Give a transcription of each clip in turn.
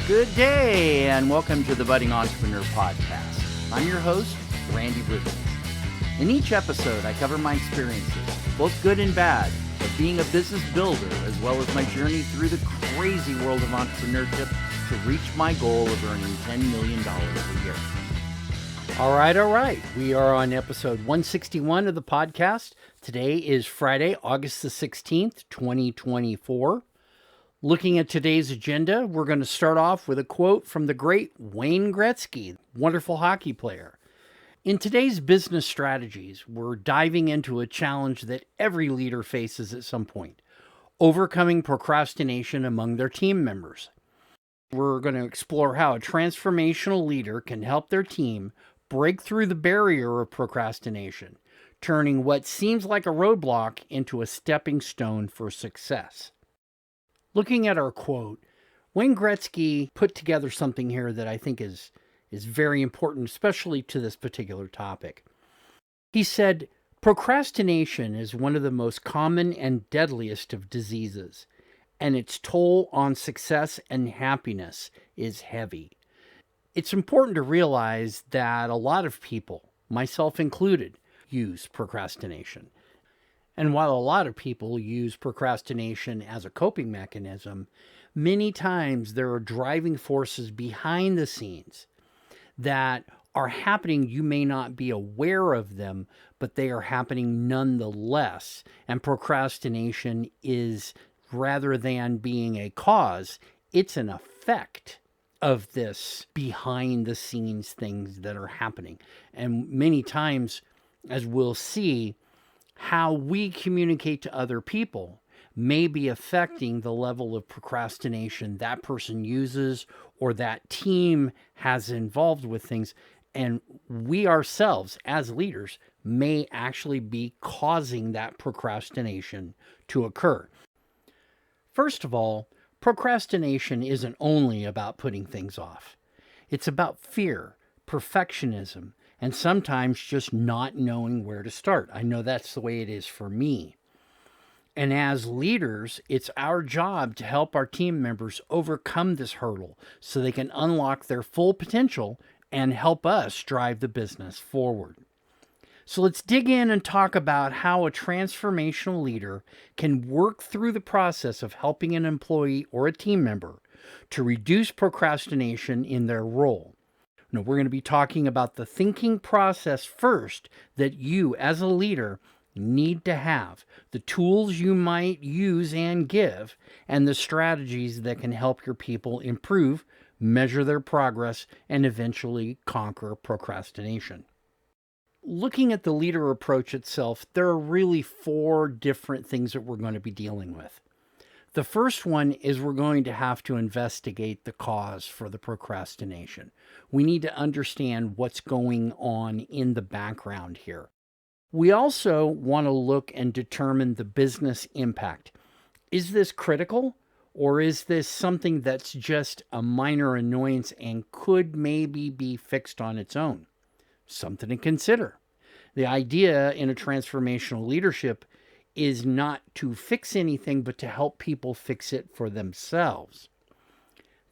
Good day, and welcome to the Budding Entrepreneur Podcast. I'm your host, Randy Rubens. In each episode, I cover my experiences, both good and bad, of being a business builder, as well as my journey through the crazy world of entrepreneurship to reach my goal of earning $10 million a year. All right. We are on episode 161 of the podcast. Today is Friday, August the 16th, 2024. Looking at today's agenda, we're going to start off with a quote from the great Wayne Gretzky, wonderful hockey player. In today's business strategies, we're diving into a challenge that every leader faces at some point: overcoming procrastination among their team members. We're going to explore how a transformational leader can help their team break through the barrier of procrastination, turning what seems like a roadblock into a stepping stone for success. Looking at our quote, Wayne Gretzky put together something here that I think is very important, especially to this particular topic. He said, "Procrastination is one of the most common and deadliest of diseases, and its toll on success and happiness is heavy." It's important to realize that a lot of people, myself included, use procrastination. And while a lot of people use procrastination as a coping mechanism, many times there are driving forces behind the scenes that are happening. You may not be aware of them, but they are happening nonetheless. And procrastination is, rather than being a cause, it's an effect of this behind the scenes things that are happening. And many times, as we'll see, how we communicate to other people may be affecting the level of procrastination that person uses or that team has involved with things. And we ourselves, as leaders, may actually be causing that procrastination to occur. First of all, procrastination isn't only about putting things off. It's about fear, perfectionism, and sometimes just not knowing where to start. I know that's the way it is for me. And as leaders, it's our job to help our team members overcome this hurdle so they can unlock their full potential and help us drive the business forward. So let's dig in and talk about how a transformational leader can work through the process of helping an employee or a team member to reduce procrastination in their role. Now, we're going to be talking about the thinking process first that you, as a leader, need to have, the tools you might use and give, and the strategies that can help your people improve, measure their progress, and eventually conquer procrastination. Looking at the leader approach itself, there are really 4 different things that we're going to be dealing with. The first one is we're going to have to investigate the cause for the procrastination. We need to understand what's going on in the background here. We also want to look and determine the business impact. Is this critical, or is this something that's just a minor annoyance and could maybe be fixed on its own? Something to consider. The idea in a transformational leadership is not to fix anything, but to help people fix it for themselves.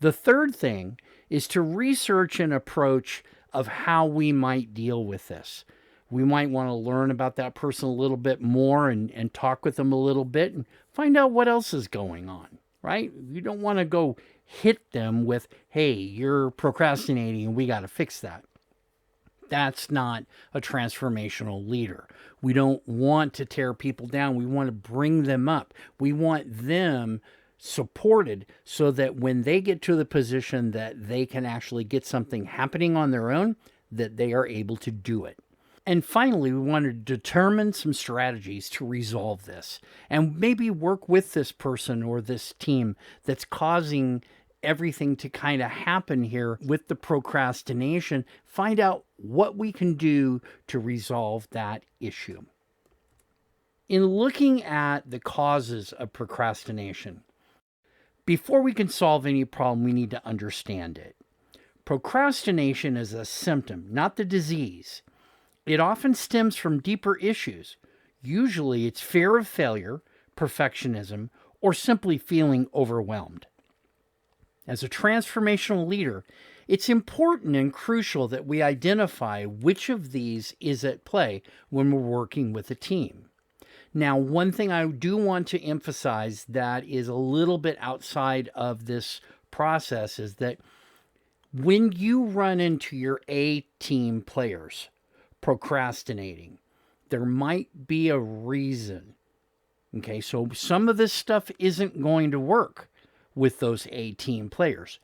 The third thing is to research an approach of how we might deal with this. We might want to learn about that person a little bit more and talk with them a little bit and find out what else is going on, right? You don't want to go hit them with, "Hey, you're procrastinating and we got to fix that." That's not a transformational leader. We don't want to tear people down. We want to bring them up. We want them supported so that when they get to the position that they can actually get something happening on their own, that they are able to do it. And finally, we want to determine some strategies to resolve this and maybe work with this person or this team that's causing everything to kind of happen here with the procrastination. Find out what we can do to resolve that issue. In looking at the causes of procrastination, before we can solve any problem, we need to understand it. Procrastination is a symptom, not the disease. It often stems from deeper issues. Usually it's fear of failure, perfectionism, or simply feeling overwhelmed. As a transformational leader, it's important and crucial that we identify which of these is at play when we're working with a team. Now, one thing I do want to emphasize that is a little bit outside of this process is that when you run into your A team players procrastinating, there might be a reason. Okay, so some of this stuff isn't going to work with those A team players.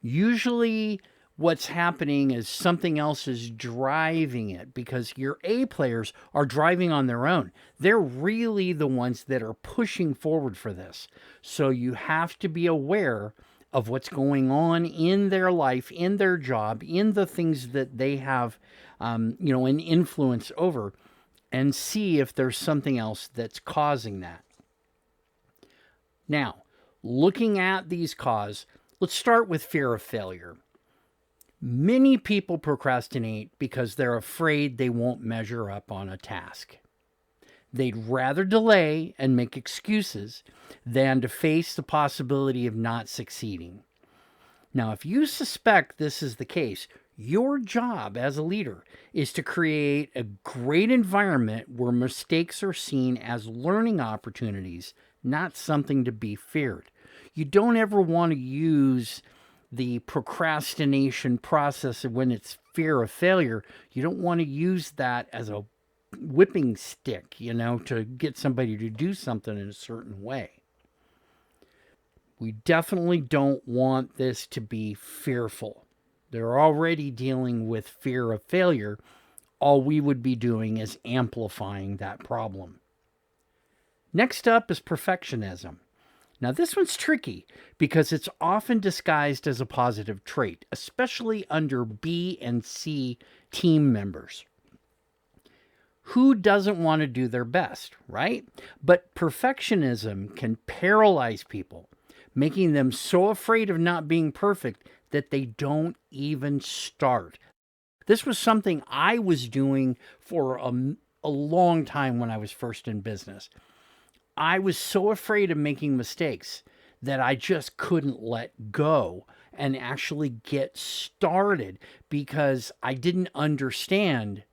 Usually what's happening is something else is driving it because your A players are driving on their own. They're really the ones that are pushing forward for this. So you have to be aware of what's going on in their life, in their job, in the things that they have, an influence over, and see if there's something else that's causing that. Now, looking at these causes, let's start with fear of failure. Many people procrastinate because they're afraid they won't measure up on a task. They'd rather delay and make excuses than to face the possibility of not succeeding. Now, if you suspect this is the case, your job as a leader is to create a great environment where mistakes are seen as learning opportunities, not something to be feared. You don't ever want to use the procrastination process when it's fear of failure. You don't want to use that as a whipping stick, to get somebody to do something in a certain way. We definitely don't want this to be fearful. They're already dealing with fear of failure. All we would be doing is amplifying that problem. Next up is perfectionism. Now, this one's tricky because it's often disguised as a positive trait, especially under B and C team members. Who doesn't want to do their best, right? But perfectionism can paralyze people, making them so afraid of not being perfect that they don't even start. This was something I was doing for a long time when I was first in business. I was so afraid of making mistakes that I just couldn't let go and actually get started because I didn't understand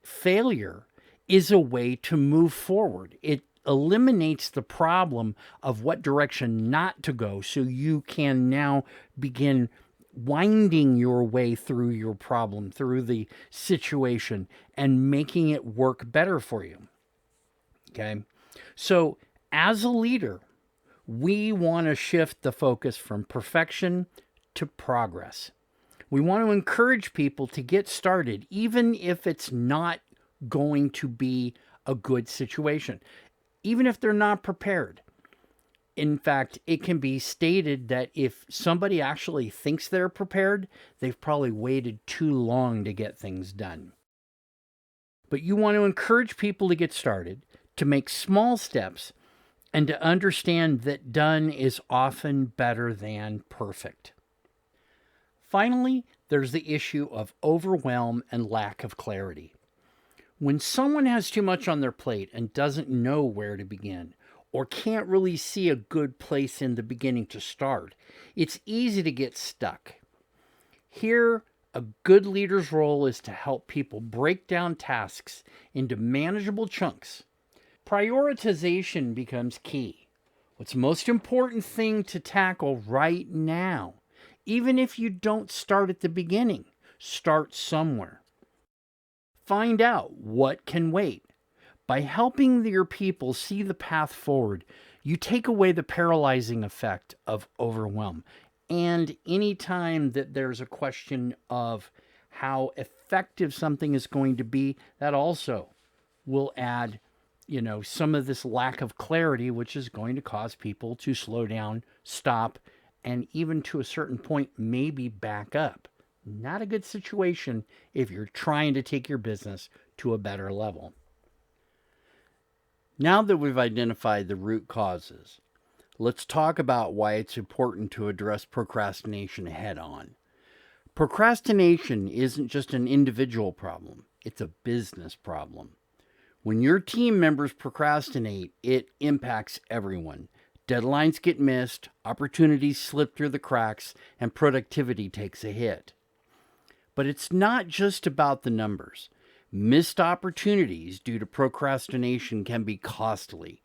failure is a way to move forward. It eliminates the problem of what direction not to go, so you can now begin winding your way through your problem, through the situation, and making it work better for you. Okay? So as a leader, we want to shift the focus from perfection to progress. We want to encourage people to get started, even if it's not going to be a good situation, even if they're not prepared. In fact, it can be stated that if somebody actually thinks they're prepared, they've probably waited too long to get things done. But you want to encourage people to get started, to make small steps, and to understand that done is often better than perfect. Finally, there's the issue of overwhelm and lack of clarity. When someone has too much on their plate and doesn't know where to begin, or can't really see a good place in the beginning to start, it's easy to get stuck. Here, a good leader's role is to help people break down tasks into manageable chunks. Prioritization becomes key. What's the most important thing to tackle right now? Even if you don't start at the beginning, start somewhere. Find out what can wait. By helping your people see the path forward, you take away the paralyzing effect of overwhelm. And anytime that there's a question of how effective something is going to be, that also will add, some of this lack of clarity, which is going to cause people to slow down, stop, and even to a certain point, maybe back up. Not a good situation if you're trying to take your business to a better level. Now that we've identified the root causes, let's talk about why it's important to address procrastination head on. Procrastination isn't just an individual problem, it's a business problem. When your team members procrastinate, it impacts everyone. Deadlines get missed, opportunities slip through the cracks, and productivity takes a hit. But it's not just about the numbers. Missed opportunities due to procrastination can be costly.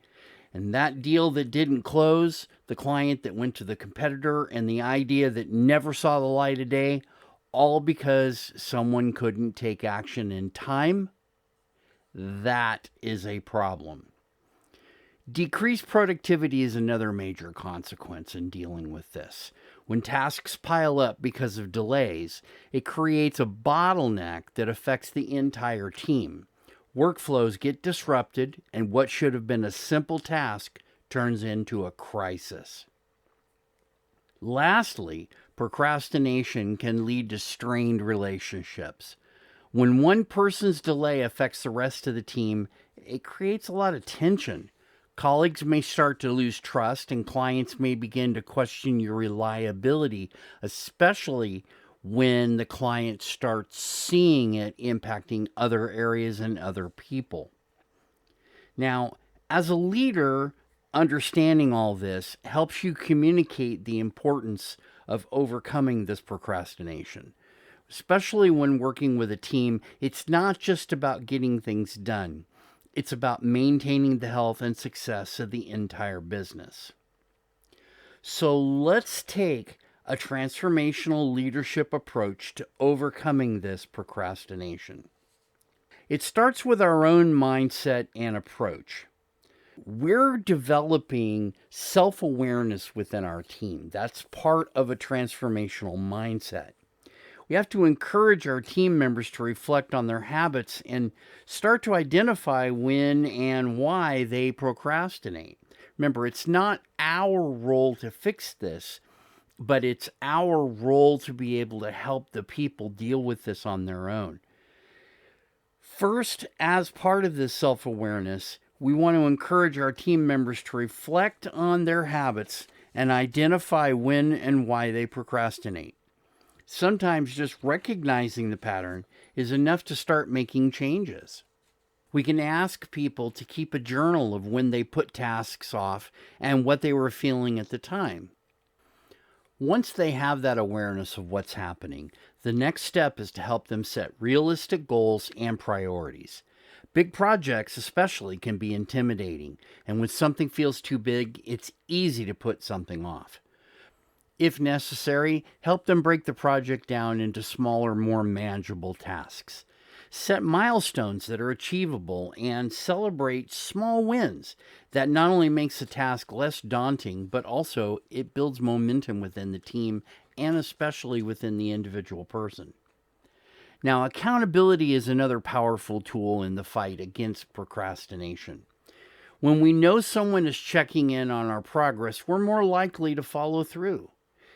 And that deal that didn't close, the client that went to the competitor, and the idea that never saw the light of day, all because someone couldn't take action in time, that is a problem. Decreased productivity is another major consequence in dealing with this. When tasks pile up because of delays, it creates a bottleneck that affects the entire team. Workflows get disrupted, and what should have been a simple task turns into a crisis. Lastly, procrastination can lead to strained relationships. When one person's delay affects the rest of the team, it creates a lot of tension. Colleagues may start to lose trust, and clients may begin to question your reliability, especially when the client starts seeing it impacting other areas and other people. Now, as a leader, understanding all this helps you communicate the importance of overcoming this procrastination. Especially when working with a team, it's not just about getting things done. It's about maintaining the health and success of the entire business. So let's take a transformational leadership approach to overcoming this procrastination. It starts with our own mindset and approach. We're developing self-awareness within our team. That's part of a transformational mindset. We have to encourage our team members to reflect on their habits and start to identify when and why they procrastinate. Remember, it's not our role to fix this, but it's our role to be able to help the people deal with this on their own. First, as part of this self-awareness, we want to encourage our team members to reflect on their habits and identify when and why they procrastinate. Sometimes just recognizing the pattern is enough to start making changes. We can ask people to keep a journal of when they put tasks off and what they were feeling at the time. Once they have that awareness of what's happening, the next step is to help them set realistic goals and priorities. Big projects especially can be intimidating, and when something feels too big, it's easy to put something off. If necessary, help them break the project down into smaller, more manageable tasks. Set milestones that are achievable and celebrate small wins. That not only makes the task less daunting, but also it builds momentum within the team and especially within the individual person. Now, accountability is another powerful tool in the fight against procrastination. When we know someone is checking in on our progress, we're more likely to follow through.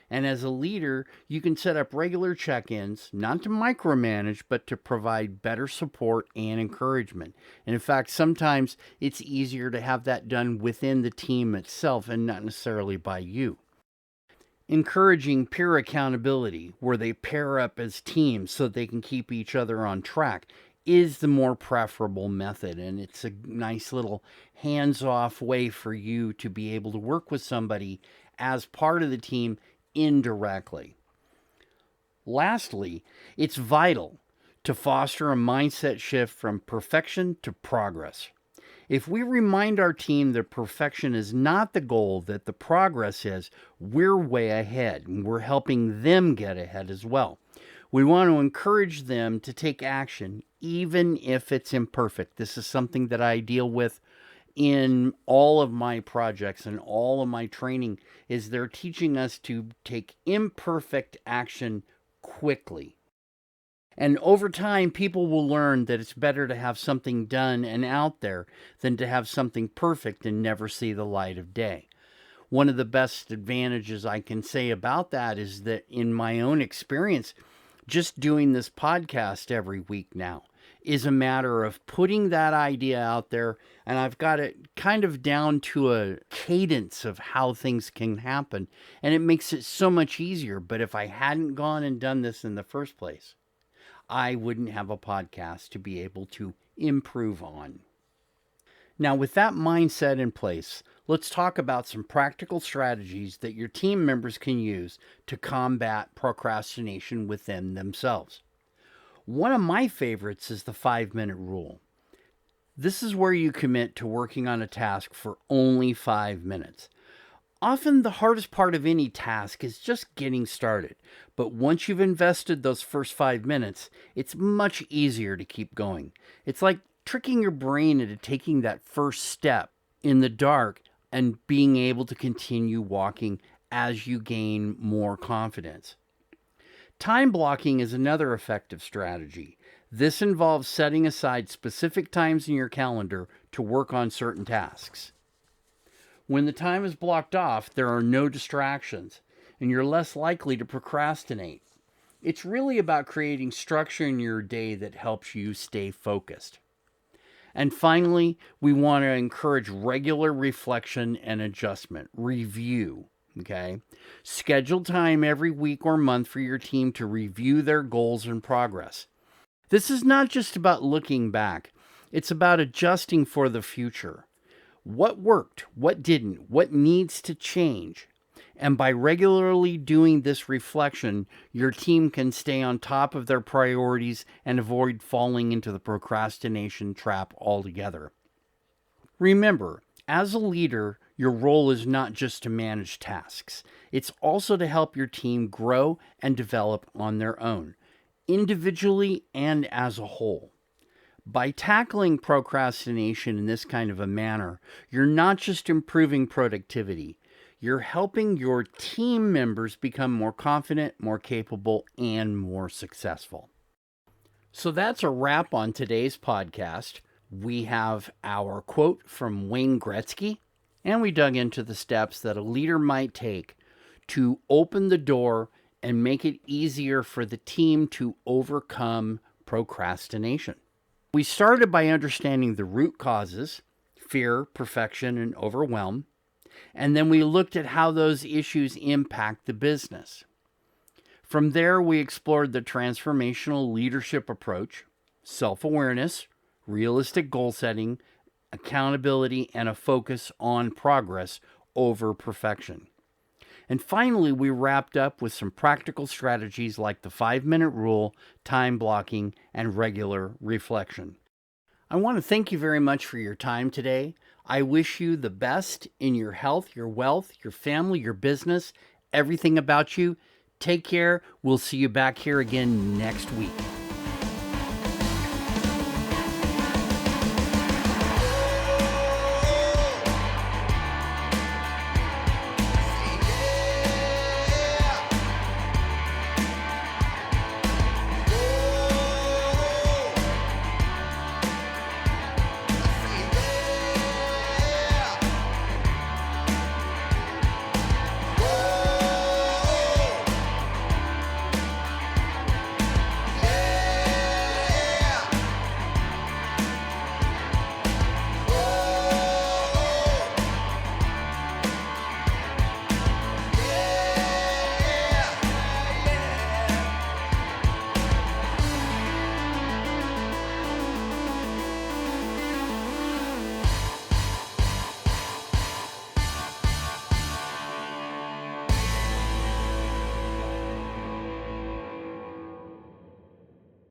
And as a leader, you can set up regular check-ins, not to micromanage, but to provide better support and encouragement. And in fact, sometimes it's easier to have that done within the team itself and not necessarily by you. Encouraging peer accountability, where they pair up as teams so they can keep each other on track, is the more preferable method. And it's a nice little hands-off way for you to be able to work with somebody as part of the team indirectly. Lastly, it's vital to foster a mindset shift from perfection to progress. If we remind our team that perfection is not the goal, that the progress is, we're way ahead and we're helping them get ahead as well. We want to encourage them to take action, even if it's imperfect. This is something that I deal with in all of my projects and all of my training, is they're teaching us to take imperfect action quickly. And over time, people will learn that it's better to have something done and out there than to have something perfect and never see the light of day. One of the best advantages I can say about that is that in my own experience, just doing this podcast every week now is a matter of putting that idea out there, and I've got it kind of down to a cadence of how things can happen, and it makes it so much easier. But if I hadn't gone and done this in the first place, I wouldn't have a podcast to be able to improve on. Now, with that mindset in place, let's talk about some practical strategies that your team members can use to combat procrastination within themselves. One of my favorites is the 5-minute rule. This is where you commit to working on a task for only 5 minutes. Often the hardest part of any task is just getting started, but once you've invested those first 5 minutes, it's much easier to keep going. It's like tricking your brain into taking that first step in the dark and being able to continue walking as you gain more confidence. Time blocking is another effective strategy. This involves setting aside specific times in your calendar to work on certain tasks. When the time is blocked off, there are no distractions, and you're less likely to procrastinate. It's really about creating structure in your day that helps you stay focused. And finally, we want to encourage regular reflection and adjustment, review. Okay? Schedule time every week or month for your team to review their goals and progress. This is not just about looking back, it's about adjusting for the future. What worked? What didn't? What needs to change? And by regularly doing this reflection, your team can stay on top of their priorities and avoid falling into the procrastination trap altogether. Remember, as a leader, your role is not just to manage tasks. It's also to help your team grow and develop on their own, individually and as a whole. By tackling procrastination in this kind of a manner, you're not just improving productivity, you're helping your team members become more confident, more capable, and more successful. So that's a wrap on today's podcast. We have our quote from Wayne Gretzky, and we dug into the steps that a leader might take to open the door and make it easier for the team to overcome procrastination. We started by understanding the root causes, fear, perfection, and overwhelm, and then we looked at how those issues impact the business. From there, we explored the transformational leadership approach, self-awareness, realistic goal setting, accountability, and a focus on progress over perfection. And finally, we wrapped up with some practical strategies like the 5-minute rule, time blocking, and regular reflection. I want to thank you very much for your time today. I wish you the best in your health, your wealth, your family, your business, everything about you. Take care. We'll see you back here again next week.